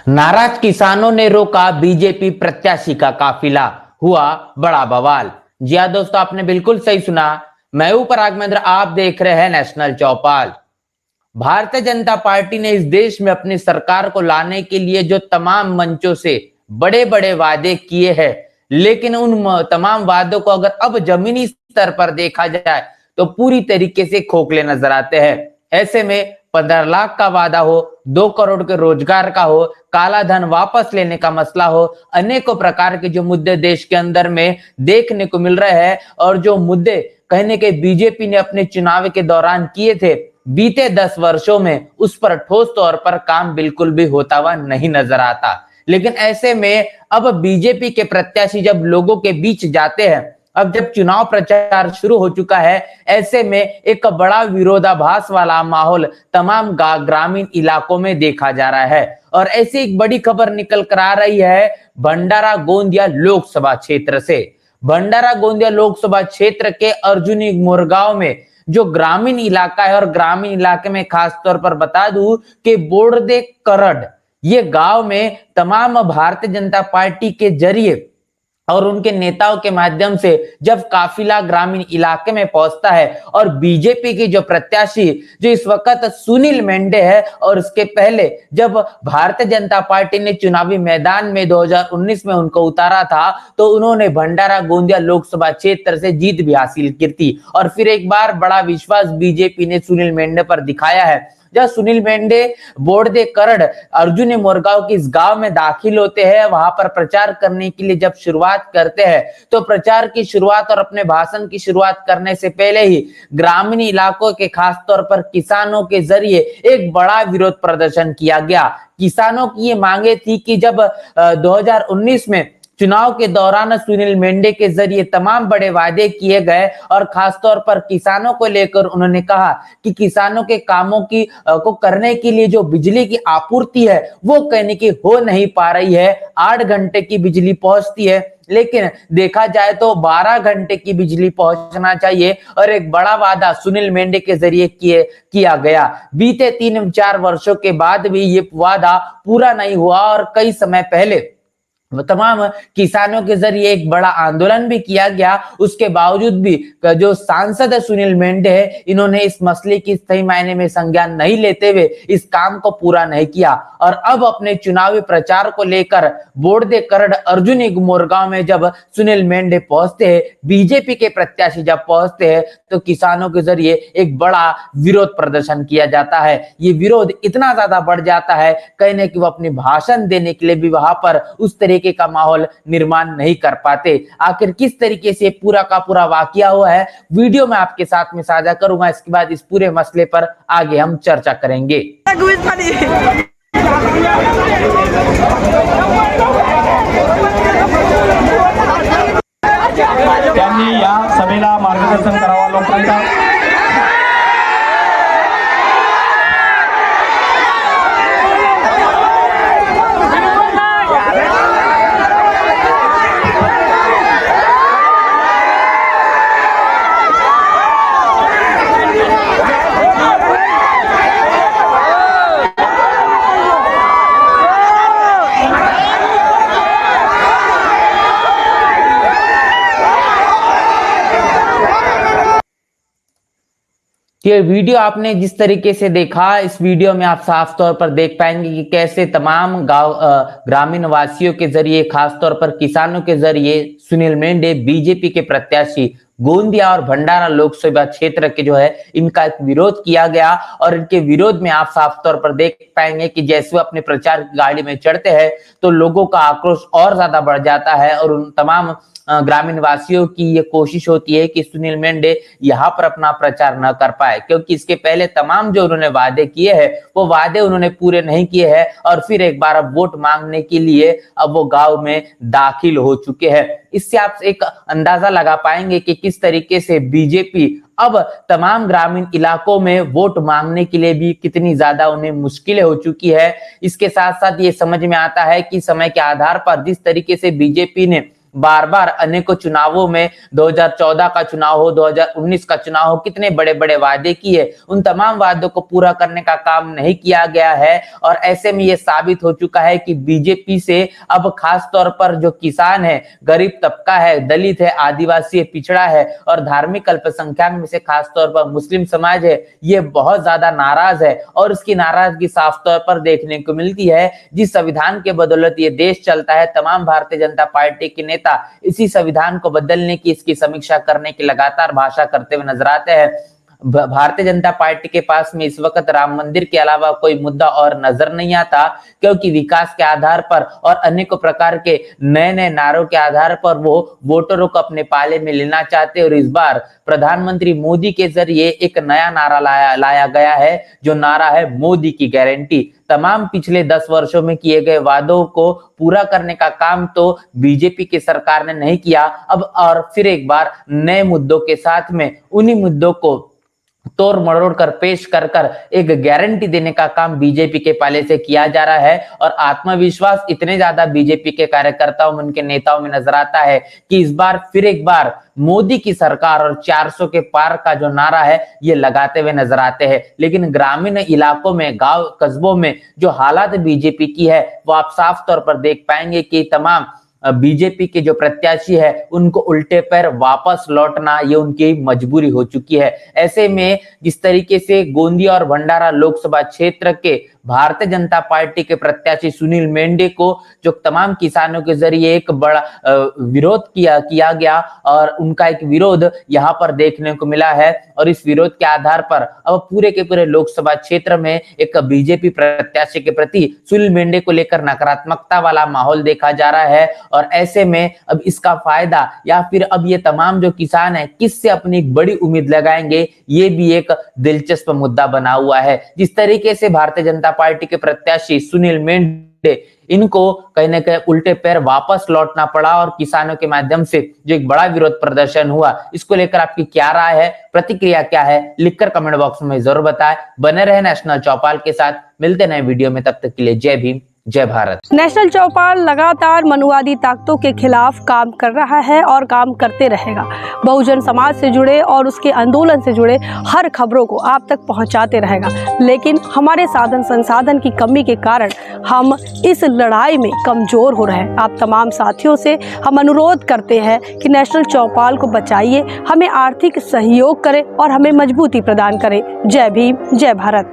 नाराज किसानों ने रोका बीजेपी प्रत्याशी का काफिला, हुआ बड़ा बवाल। जी हाँ दोस्तों, आपने बिल्कुल सही सुना। मैं हूं पराग महेंद्र, आप देख रहे हैं नेशनल चौपाल। भारतीय जनता पार्टी ने इस देश में अपनी सरकार को लाने के लिए जो तमाम मंचों से बड़े बड़े वादे किए हैं, लेकिन उन तमाम वादों को अगर अब जमीनी स्तर पर देखा जाए तो पूरी तरीके से खोखले नजर आते हैं। ऐसे में 15 लाख का वादा हो, 2 करोड़ के रोजगार का हो, काला धन वापस लेने का मसला हो, अनेकों प्रकार के जो मुद्दे देश के अंदर में देखने को मिल रहे हैं और जो मुद्दे कहने के बीजेपी ने अपने चुनाव के दौरान किए थे, बीते 10 वर्षों में उस पर ठोस तौर पर काम बिल्कुल भी होता हुआ नहीं नजर आता। लेकिन ऐसे में अब बीजेपी के प्रत्याशी जब लोगों के बीच जाते हैं, अब जब चुनाव प्रचार शुरू हो चुका है, ऐसे में एक बड़ा विरोधाभास वाला माहौल तमाम ग्रामीण इलाकों में देखा जा रहा है। और ऐसी एक बड़ी खबर निकल कर आ रही है भंडारा गोंदिया लोकसभा क्षेत्र से। भंडारा गोंदिया लोकसभा क्षेत्र के अर्जुनी मोरगांव में जो ग्रामीण इलाका है, और ग्रामीण इलाके में खास तौर पर बता दूं कि बोर्डे करड, ये गांव में तमाम भारतीय जनता पार्टी के जरिए और उनके नेताओं के माध्यम से जब काफिला ग्रामीण इलाके में पहुंचता है और बीजेपी की जो प्रत्याशी जो इस वक्त सुनील मेंढे है, और इसके पहले जब भारतीय जनता पार्टी ने चुनावी मैदान में 2019 में उनको उतारा था, तो उन्होंने भंडारा गोंदिया लोकसभा क्षेत्र से जीत भी हासिल की थी। और फिर एक बार बड़ा विश्वास बीजेपी ने सुनील मेंढे पर दिखाया है। जब सुनील मेंढे बोर्डे करड अर्जुनी मोरगांव के इस गांव में दाखिल होते हैं, वहां पर प्रचार करने के लिए जब शुरुआत करते हैं, तो प्रचार की शुरुआत और अपने भाषण की शुरुआत करने से पहले ही ग्रामीण इलाकों के खास तौर पर किसानों के जरिए एक बड़ा विरोध प्रदर्शन किया गया। किसानों की ये मांगे थी कि जब 2019 में चुनाव के दौरान सुनील मेंढे के जरिए तमाम बड़े वादे किए गए, और खासतौर पर किसानों को लेकर उन्होंने कहा कि किसानों के कामों की को करने के लिए जो बिजली की आपूर्ति है वो कहने की हो नहीं पा रही है। 8 घंटे की बिजली पहुंचती है, लेकिन देखा जाए तो 12 घंटे की बिजली पहुंचना चाहिए, और एक बड़ा वादा सुनील मेंढे के जरिए किया गया। बीते 3-4 वर्षों के बाद भी ये वादा पूरा नहीं हुआ, और कई समय पहले तमाम किसानों के जरिए एक बड़ा आंदोलन भी किया गया। उसके बावजूद भी जो सांसद है सुनील मेंढे है, इन्होंने इस मसले की सही मायने में संज्ञान नहीं लेते हुए इस काम को पूरा नहीं किया। और अब अपने चुनावी प्रचार को लेकर बोर्डे करड अर्जुनी मोरगांव में जब सुनील मेंढे पहुंचते हैं, बीजेपी के प्रत्याशी जब पहुंचते हैं, तो किसानों के जरिए एक बड़ा विरोध प्रदर्शन किया जाता है। ये विरोध इतना ज्यादा बढ़ जाता है, कहने कि वो अपनी भाषण देने के लिए भी वहां पर उस तरीके का माहौल निर्माण नहीं कर पाते। आखिर किस तरीके से पूरा का पूरा वाकया हुआ है, वीडियो में आपके साथ में साझा करूंगा। इसके बाद इस पूरे मसले पर आगे हम चर्चा करेंगे। त्यांनी या सभेला मार्गदर्शन करावा लोकांचा। ये वीडियो आपने जिस तरीके से देखा, इस वीडियो में आप साफ तौर पर देख पाएंगे कि कैसे तमाम गांव ग्रामीण वासियों के जरिए, खास तौर पर किसानों के जरिए सुनील मेंढे बीजेपी के प्रत्याशी गोंदिया और भंडारा लोकसभा क्षेत्र के जो है इनका एक विरोध किया गया। और इनके विरोध में आप साफ तौर पर देख पाएंगे कि जैसे वो अपने प्रचार की गाड़ी में चढ़ते हैं, तो लोगों का आक्रोश और ज्यादा बढ़ जाता है, और उन तमाम ग्रामीण वासियों की ये कोशिश होती है कि सुनील मेंढे यहाँ पर अपना प्रचार न कर पाए, क्योंकि इसके पहले तमाम जो उन्होंने वादे किए हैं वो वादे उन्होंने पूरे नहीं किए हैं। और फिर एक बार अब वोट मांगने के लिए अब वो गांव में दाखिल हो चुके हैं। इससे आप एक अंदाजा लगा पाएंगे कि किस तरीके से बीजेपी अब तमाम ग्रामीण इलाकों में वोट मांगने के लिए भी कितनी ज्यादा उन्हें मुश्किलें हो चुकी है। इसके साथ साथ ये समझ में आता है कि समय के आधार पर जिस तरीके से बीजेपी ने बार बार अनेकों चुनावों में 2014 का चुनाव हो, 2019 का चुनाव हो, कितने बड़े बड़े वादे किए, उन तमाम वादों को पूरा करने का काम नहीं किया गया है। और ऐसे में ये साबित हो चुका है कि बीजेपी से अब खास तौर पर जो किसान है, गरीब तबका है, दलित है, आदिवासी है, पिछड़ा है और धार्मिक अल्पसंख्यक में से खास तौर पर मुस्लिम समाज है, ये बहुत ज्यादा नाराज है। और इसकी नाराजगी साफ तौर पर देखने को मिलती है। जिस संविधान के बदौलत ये देश चलता है, तमाम भारतीय जनता पार्टी के नेता इसी संविधान को बदलने की, इसकी समीक्षा करने की लगातार भाषा करते हुए नजर आते हैं। भारतीय जनता पार्टी के पास में इस वक्त राम मंदिर के अलावा कोई मुद्दा और नजर नहीं आता, क्योंकि विकास के आधार पर और अनेकों प्रकार के नए नए नारों के आधार पर वो वोटरों को अपने पाले में लेना चाहते हैं। और इस बार प्रधानमंत्री मोदी के जरिए एक नया नारा लाया गया है, जो नारा है मोदी की गारंटी। तमाम पिछले 10 वर्षों में किए गए वादों को पूरा करने का काम तो बीजेपी की सरकार ने नहीं किया। अब और फिर एक बार नए मुद्दों के साथ में उन्हीं मुद्दों को तोड़ मरोड़ कर पेश कर एक गारंटी देने का काम बीजेपी के पाले से किया जा रहा है। और आत्मविश्वास इतने ज्यादा बीजेपी के कार्यकर्ताओं में, उनके नेताओं में नजर आता है कि इस बार फिर एक बार मोदी की सरकार और 400 के पार का जो नारा है ये लगाते हुए नजर आते हैं। लेकिन ग्रामीण इलाकों में, गांव कस्बों में जो हालात बीजेपी की है, वो आप साफ तौर पर देख पाएंगे कि तमाम बीजेपी के जो प्रत्याशी है उनको उल्टे पैर वापस लौटना ये उनकी मजबूरी हो चुकी है। ऐसे में जिस तरीके से गोंदिया और भंडारा लोकसभा क्षेत्र के भारतीय जनता पार्टी के प्रत्याशी सुनील मेंढे को जो तमाम किसानों के जरिए एक बड़ा विरोध किया गया और उनका एक विरोध यहाँ पर देखने को मिला है। और इस विरोध के आधार पर अब पूरे के पूरे लोकसभा क्षेत्र में एक बीजेपी प्रत्याशी के प्रति सुनील मेंढे को लेकर नकारात्मकता वाला माहौल देखा जा रहा है। और ऐसे में अब इसका फायदा या फिर अब ये तमाम जो किसान है किससे अपनी एक बड़ी उम्मीद लगाएंगे, ये भी एक दिलचस्प मुद्दा बना हुआ है। जिस तरीके से भारतीय जनता पार्टी के प्रत्याशी सुनील मेंढे, इनको कहीं ना कहीं उल्टे पैर वापस लौटना पड़ा और किसानों के माध्यम से जो एक बड़ा विरोध प्रदर्शन हुआ, इसको लेकर आपकी क्या राय है, प्रतिक्रिया क्या है, लिखकर कमेंट बॉक्स में जरूर बताएं। बने रहे नेशनल चौपाल के साथ, मिलते नए वीडियो में, तब तक के लिए जय भीम, जय भारत। नेशनल चौपाल लगातार मनुवादी ताकतों के खिलाफ काम कर रहा है और काम करते रहेगा। बहुजन समाज से जुड़े और उसके आंदोलन से जुड़े हर खबरों को आप तक पहुंचाते रहेगा। लेकिन हमारे साधन संसाधन की कमी के कारण हम इस लड़ाई में कमजोर हो रहे हैं। आप तमाम साथियों से हम अनुरोध करते हैं कि नेशनल चौपाल को बचाइए, हमें आर्थिक सहयोग करें और हमें मजबूती प्रदान करें। जय भीम, जय भारत।